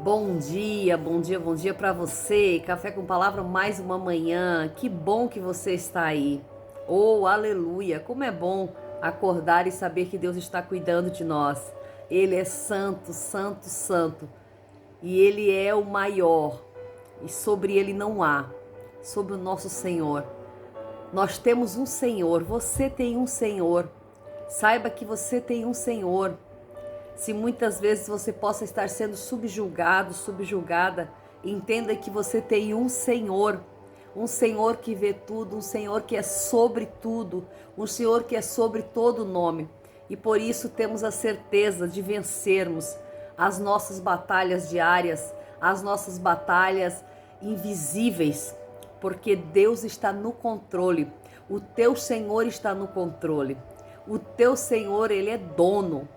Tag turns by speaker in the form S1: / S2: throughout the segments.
S1: Bom dia, bom dia, bom dia para você. Café com Palavra mais uma manhã. Que bom que você está aí. Oh, aleluia. Como é bom acordar e saber que Deus está cuidando de nós. Ele é santo, santo, santo. E ele é o maior. E sobre ele não há. Sobre o nosso Senhor. Nós temos um Senhor. Você tem um Senhor. Saiba que você tem um Senhor. Se muitas vezes você possa estar sendo subjugado, subjugada, entenda que você tem um Senhor que vê tudo, um Senhor que é sobre tudo, um Senhor que é sobre todo nome. E por isso temos a certeza de vencermos as nossas batalhas diárias, as nossas batalhas invisíveis, porque Deus está no controle, o teu Senhor está no controle. O teu Senhor, ele é dono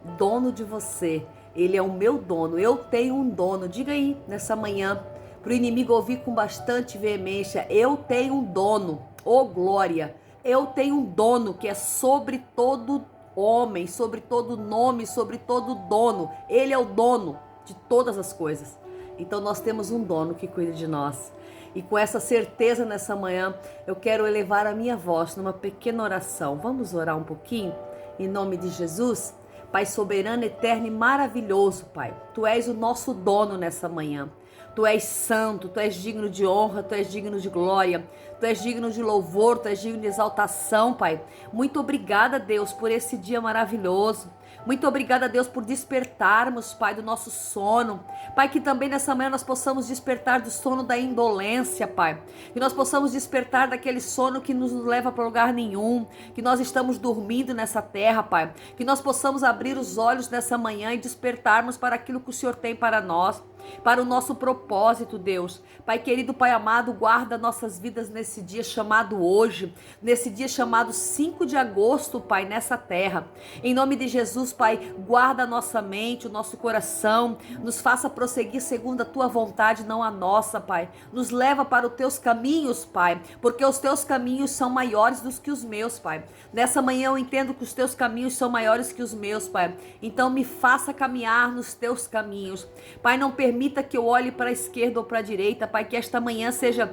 S1: de você. Ele é o meu dono. Eu tenho um dono. Diga aí nessa manhã, para o inimigo ouvir com bastante veemência: eu tenho um dono. Oh, glória! Eu tenho um dono que é sobre todo homem, sobre todo nome, sobre todo dono. Ele é o dono de todas as coisas. Então nós temos um dono que cuida de nós. E com essa certeza nessa manhã, eu quero elevar a minha voz numa pequena oração. Vamos orar um pouquinho? Em nome de Jesus? Pai soberano, eterno e maravilhoso, Pai. Tu és o nosso dono nessa manhã. Tu és santo, Tu és digno de honra, Tu és digno de glória, Tu és digno de louvor, Tu és digno de exaltação, Pai. Muito obrigada, Deus, por esse dia maravilhoso. Muito obrigada, Deus, por despertarmos, Pai, do nosso sono. Pai, que também nessa manhã nós possamos despertar do sono da indolência, Pai. Que nós possamos despertar daquele sono que nos leva para lugar nenhum. Que nós estamos dormindo nessa terra, Pai. Que nós possamos abrir os olhos nessa manhã e despertarmos para aquilo que o Senhor tem para nós, para o nosso propósito, Deus. Pai querido, Pai amado, guarda nossas vidas nesse dia chamado hoje, nesse dia chamado 5 de agosto, Pai, nessa terra. Em nome de Jesus, Pai, guarda a nossa mente, o nosso coração, nos faça prosseguir segundo a Tua vontade, não a nossa, Pai. Nos leva para os Teus caminhos, Pai, porque os Teus caminhos são maiores do que os meus, Pai. Nessa manhã eu entendo que os Teus caminhos são maiores que os meus, Pai. Então me faça caminhar nos Teus caminhos. Pai, não permita que eu olhe para a esquerda ou para a direita, Pai, que esta manhã seja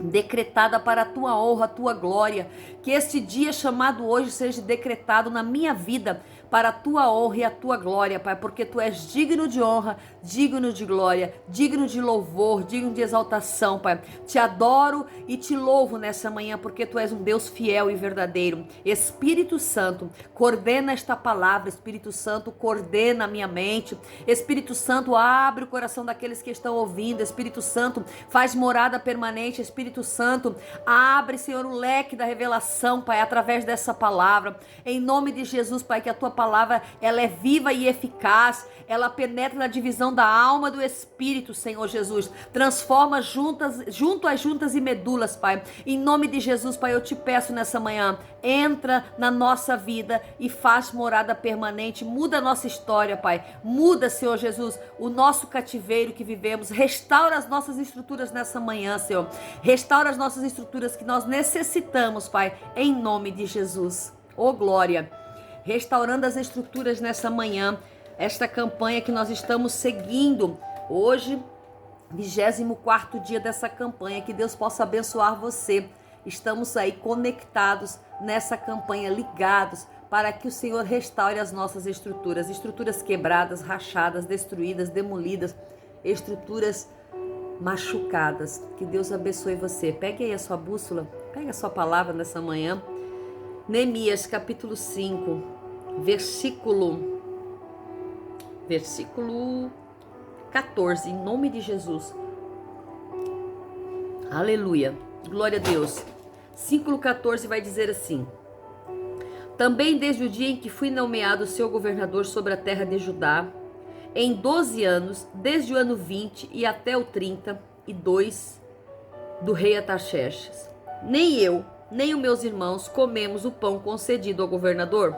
S1: decretada para a Tua honra, a Tua glória, que este dia chamado hoje seja decretado na minha vida para a Tua honra e a Tua glória, Pai, porque Tu és digno de honra, digno de glória, digno de louvor, digno de exaltação, Pai. Te adoro e te louvo nessa manhã, porque Tu és um Deus fiel e verdadeiro. Espírito Santo, coordena esta palavra. Espírito Santo, coordena a minha mente. Espírito Santo, abre o coração daqueles que estão ouvindo. Espírito Santo, faz morada permanente. Espírito Santo, abre, Senhor, o leque da revelação, Pai, através dessa palavra. Em nome de Jesus, Pai, que a Tua palavra, ela é viva e eficaz, ela penetra na divisão da alma e do espírito, Senhor Jesus, transforma junto às juntas e medulas, Pai. Em nome de Jesus, Pai, eu te peço nessa manhã, entra na nossa vida e faz morada permanente, muda a nossa história, Pai, muda, Senhor Jesus, o nosso cativeiro que vivemos, restaura as nossas estruturas nessa manhã, Senhor, restaura as nossas estruturas que nós necessitamos, Pai, em nome de Jesus. Oh, glória! Restaurando as estruturas nessa manhã, esta campanha que nós estamos seguindo hoje, 24º dia dessa campanha, que Deus possa abençoar você. Estamos aí conectados nessa campanha, ligados, para que o Senhor restaure as nossas estruturas quebradas, rachadas, destruídas, demolidas, estruturas machucadas. Que Deus abençoe você. Pegue aí a sua bússola, pegue a sua palavra nessa manhã. Neemias capítulo 5, versículo 14, em nome de Jesus. Aleluia, glória a Deus. 5:14 vai dizer assim: também desde o dia em que fui nomeado seu governador sobre a terra de Judá, em 12 anos, desde o ano 20 e até o 32 do rei Artaxerxes, nem eu, nem os meus irmãos comemos o pão concedido ao governador.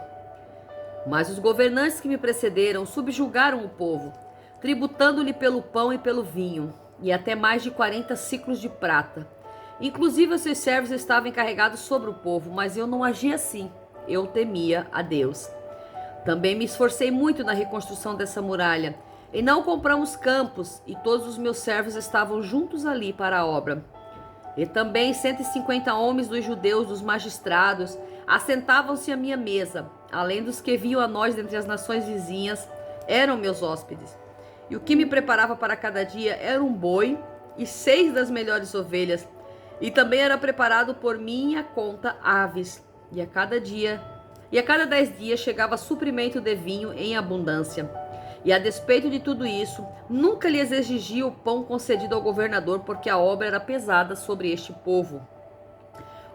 S1: Mas os governantes que me precederam subjugaram o povo, tributando-lhe pelo pão e pelo vinho, e até mais de 40 ciclos de prata. Inclusive os seus servos estavam encarregados sobre o povo, mas eu não agi assim. Eu temia a Deus. Também me esforcei muito na reconstrução dessa muralha, E não compramos campos, e todos os meus servos estavam juntos ali para a obra. E também 150 homens dos judeus, dos magistrados, assentavam-se à minha mesa, além dos que vinham a nós dentre as nações vizinhas, eram meus hóspedes. E o que me preparava para cada dia era um boi e 6 das melhores ovelhas, e também era preparado por minha conta aves. E a cada 10 dias chegava suprimento de vinho em abundância. E a despeito de tudo isso, nunca lhes exigia o pão concedido ao governador, porque a obra era pesada sobre este povo.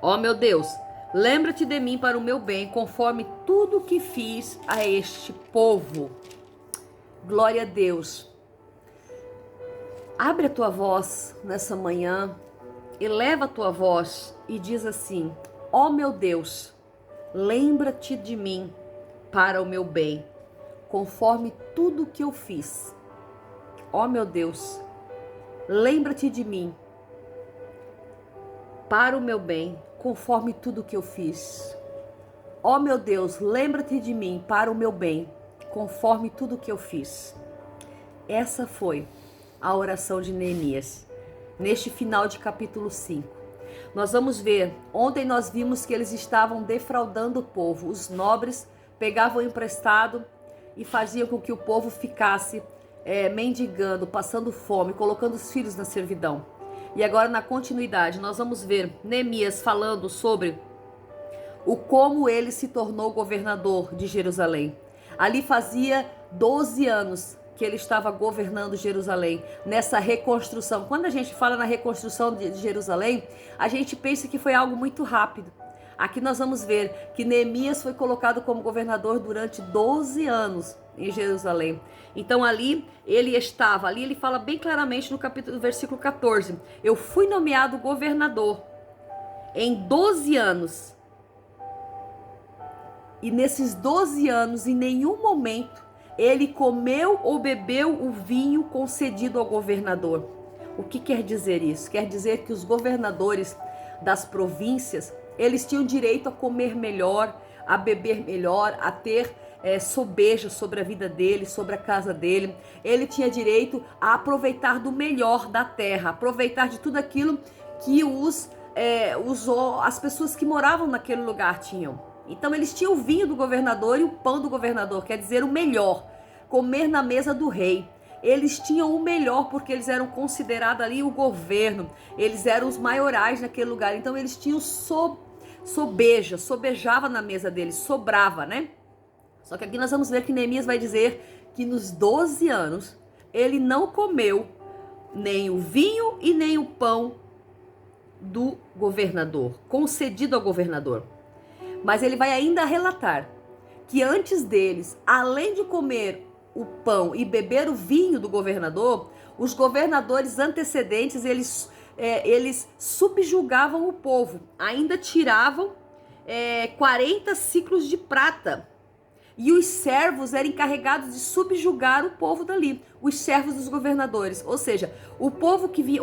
S1: Ó meu Deus, lembra-te de mim para o meu bem, conforme tudo que fiz a este povo. Glória a Deus. Abre a tua voz nessa manhã, eleva a tua voz e diz assim: ó meu Deus, lembra-te de mim para o meu bem, conforme tudo que eu fiz. Ó meu Deus, lembra-te de mim para o meu bem, conforme tudo que eu fiz. Ó meu Deus, lembra-te de mim para o meu bem, conforme tudo que eu fiz. Essa foi a oração de Neemias, neste final de capítulo 5. Nós vamos ver, ontem nós vimos que eles estavam defraudando o povo. Os nobres pegavam emprestado e faziam com que o povo ficasse mendigando, passando fome, colocando os filhos na servidão. E agora, na continuidade, nós vamos ver Neemias falando sobre o como ele se tornou governador de Jerusalém. Ali fazia 12 anos que ele estava governando Jerusalém, nessa reconstrução. Quando a gente fala na reconstrução de Jerusalém, a gente pensa que foi algo muito rápido. Aqui nós vamos ver que Neemias foi colocado como governador durante 12 anos em Jerusalém. Então ali ele fala bem claramente no versículo 14, eu fui nomeado governador em 12 anos. E nesses 12 anos, em nenhum momento, ele comeu ou bebeu o vinho concedido ao governador. O que quer dizer isso? Quer dizer que os governadores das províncias, eles tinham direito a comer melhor, a beber melhor, a ter sobeja sobre a vida dele, sobre a casa dele. Ele tinha direito a aproveitar do melhor da terra, aproveitar de tudo aquilo que as pessoas que moravam naquele lugar tinham. Então eles tinham o vinho do governador e o pão do governador, quer dizer, o melhor, comer na mesa do rei. Eles tinham o melhor porque eles eram considerados ali o governo, eles eram os maiorais naquele lugar, então eles tinham sobejava na mesa deles, sobrava, né? Só que aqui nós vamos ver que Neemias vai dizer que nos 12 anos ele não comeu nem o vinho e nem o pão do governador, concedido ao governador. Mas ele vai ainda relatar que antes deles, além de comer o pão e beber o vinho do governador, os governadores antecedentes, eles subjugavam o povo, ainda tiravam 40 ciclos de prata. E os servos eram encarregados de subjugar o povo dali, os servos dos governadores. Ou seja, o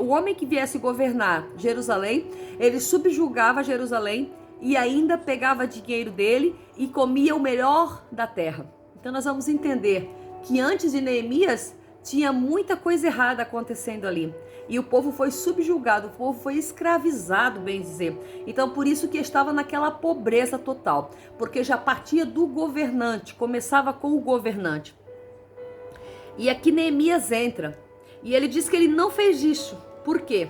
S1: homem que viesse governar Jerusalém, ele subjugava Jerusalém e ainda pegava dinheiro dele e comia o melhor da terra. Então nós vamos entender que antes de Neemias tinha muita coisa errada acontecendo ali. E o povo foi subjugado, o povo foi escravizado, bem dizer. Então por isso que estava naquela pobreza total. Porque já partia do governante, começava com o governante. E aqui Neemias entra. E ele diz que ele não fez isso. Por quê?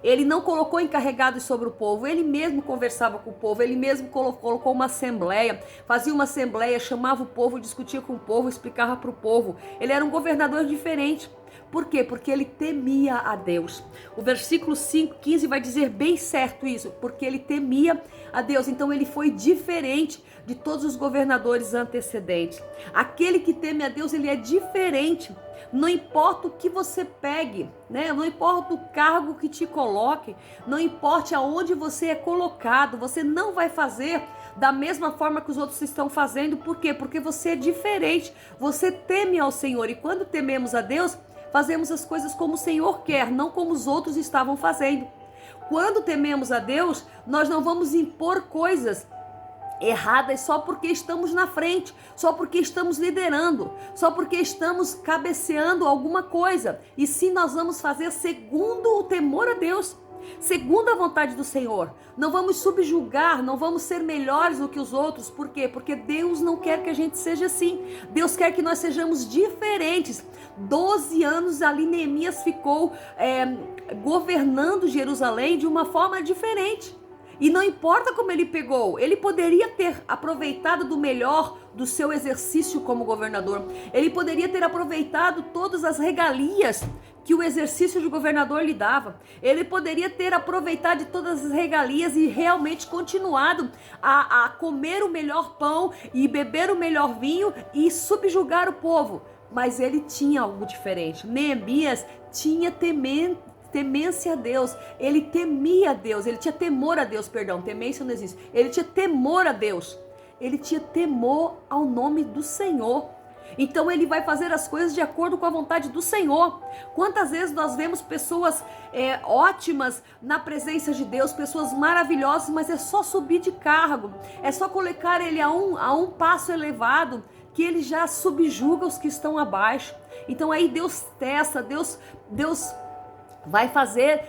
S1: Ele não colocou encarregados sobre o povo, ele mesmo conversava com o povo, ele mesmo colocou uma assembleia, fazia uma assembleia, chamava o povo, discutia com o povo, explicava para o povo. Ele era um governador diferente. Por quê? Porque ele temia a Deus. O versículo 15 vai dizer bem certo isso, porque ele temia a Deus. Então ele foi diferente de todos os governadores antecedentes. Aquele que teme a Deus, ele é diferente. Não importa o que você pegue, né? Não importa o cargo que te coloque, não importa aonde você é colocado, você não vai fazer da mesma forma que os outros estão fazendo. Por quê? Porque você é diferente, você teme ao Senhor. E quando tememos a Deus, fazemos as coisas como o Senhor quer, não como os outros estavam fazendo. Quando tememos a Deus, nós não vamos impor coisas erradas só porque estamos na frente, só porque estamos liderando, só porque estamos cabeceando alguma coisa. E sim, nós vamos fazer segundo o temor a Deus, segundo a vontade do Senhor. Não vamos subjugar, não vamos ser melhores do que os outros. Por quê? Porque Deus não quer que a gente seja assim. Deus quer que nós sejamos diferentes. 12 anos ali Neemias ficou governando Jerusalém de uma forma diferente. E não importa como ele pegou, ele poderia ter aproveitado do melhor do seu exercício como governador. Ele poderia ter aproveitado todas as regalias que o exercício de governador lhe dava. Ele poderia ter aproveitado de todas as regalias e realmente continuado a comer o melhor pão e beber o melhor vinho e subjugar o povo. Mas ele tinha algo diferente. Neemias tinha temência a Deus, ele temia a Deus, ele tinha temor a Deus, perdão, temência não existe, ele tinha temor a Deus, ele tinha temor ao nome do Senhor. Então ele vai fazer as coisas de acordo com a vontade do Senhor. Quantas vezes nós vemos pessoas ótimas na presença de Deus, pessoas maravilhosas, mas é só subir de cargo, é só colocar ele a um passo elevado, que ele já subjuga os que estão abaixo. Então aí Deus testa, Deus vai fazer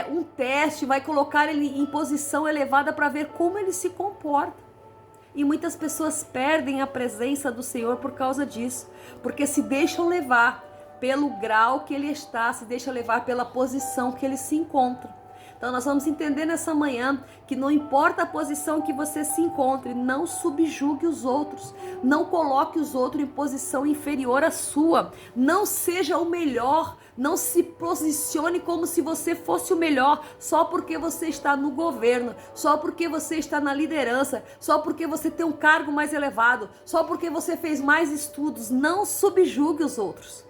S1: um teste, vai colocar ele em posição elevada para ver como ele se comporta. E muitas pessoas perdem a presença do Senhor por causa disso, porque se deixam levar pelo grau que ele está, se deixam levar pela posição que ele se encontra. Então nós vamos entender nessa manhã que não importa a posição que você se encontre, não subjugue os outros, não coloque os outros em posição inferior à sua, não seja o melhor, não se posicione como se você fosse o melhor, só porque você está no governo, só porque você está na liderança, só porque você tem um cargo mais elevado, só porque você fez mais estudos. Não subjugue os outros.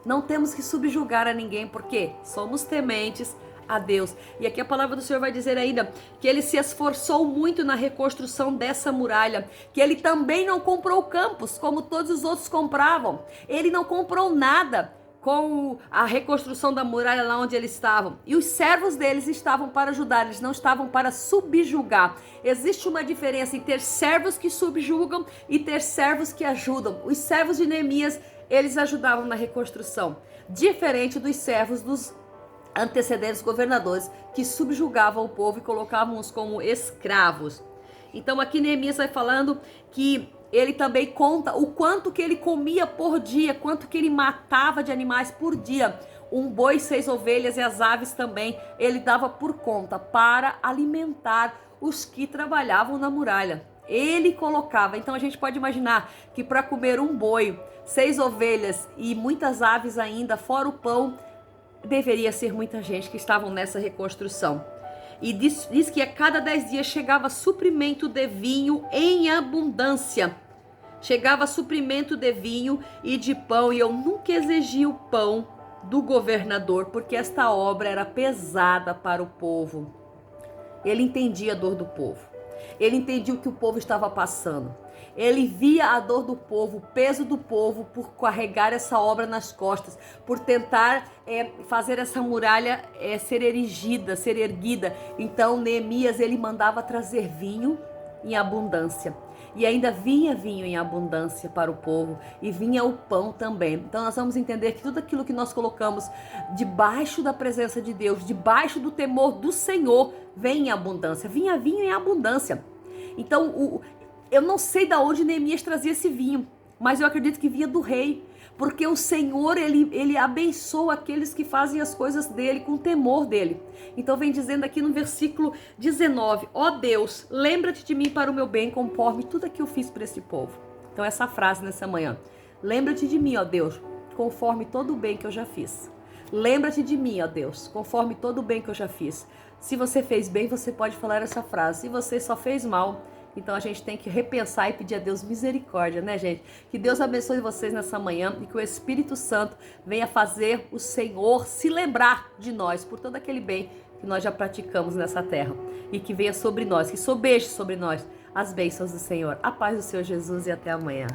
S1: Não temos que subjugar a ninguém, porque somos tementes a Deus. E aqui a palavra do Senhor vai dizer ainda que ele se esforçou muito na reconstrução dessa muralha, que ele também não comprou campos como todos os outros compravam. Ele não comprou nada com a reconstrução da muralha lá onde eles estavam. E os servos deles estavam para ajudar, eles não estavam para subjugar. Existe uma diferença em ter servos que subjugam e ter servos que ajudam. Os servos de Neemias, eles ajudavam na reconstrução, diferente dos servos dos antecedentes governadores que subjugavam o povo e colocavam-os como escravos. Então aqui Neemias vai falando que ele também conta o quanto que ele comia por dia, quanto que ele matava de animais por dia. Um boi, 6 ovelhas e as aves também, ele dava por conta para alimentar os que trabalhavam na muralha. Ele colocava, então a gente pode imaginar que para comer um boi, 6 ovelhas e muitas aves ainda, fora o pão, deveria ser muita gente que estavam nessa reconstrução. E diz que a cada 10 dias chegava suprimento de vinho em abundância. Chegava suprimento de vinho e de pão, e eu nunca exigi o pão do governador, porque esta obra era pesada para o povo. Ele entendia a dor do povo. Ele entendia o que o povo estava passando. Ele via a dor do povo, o peso do povo por carregar essa obra nas costas, por tentar fazer essa muralha ser erigida, ser erguida. Então Neemias, ele mandava trazer vinho em abundância. E ainda vinha vinho em abundância para o povo e vinha o pão também. Então nós vamos entender que tudo aquilo que nós colocamos debaixo da presença de Deus, debaixo do temor do Senhor, vem em abundância. Vinha vinho em abundância. Então eu não sei de onde Neemias trazia esse vinho, mas eu acredito que vinha do rei, porque o Senhor, ele abençoa aqueles que fazem as coisas dele com temor dele. Então vem dizendo aqui no versículo 19, ó Deus, lembra-te de mim para o meu bem, conforme tudo que eu fiz para esse povo. Então essa frase nessa manhã, lembra-te de mim, ó Deus, conforme todo o bem que eu já fiz. Lembra-te de mim, ó Deus, conforme todo o bem que eu já fiz. Se você fez bem, você pode falar essa frase. Se você só fez mal, então a gente tem que repensar e pedir a Deus misericórdia, né, gente? Que Deus abençoe vocês nessa manhã e que o Espírito Santo venha fazer o Senhor se lembrar de nós por todo aquele bem que nós já praticamos nessa terra. E que venha sobre nós, que sobeje sobre nós as bênçãos do Senhor. A paz do Senhor Jesus e até amanhã.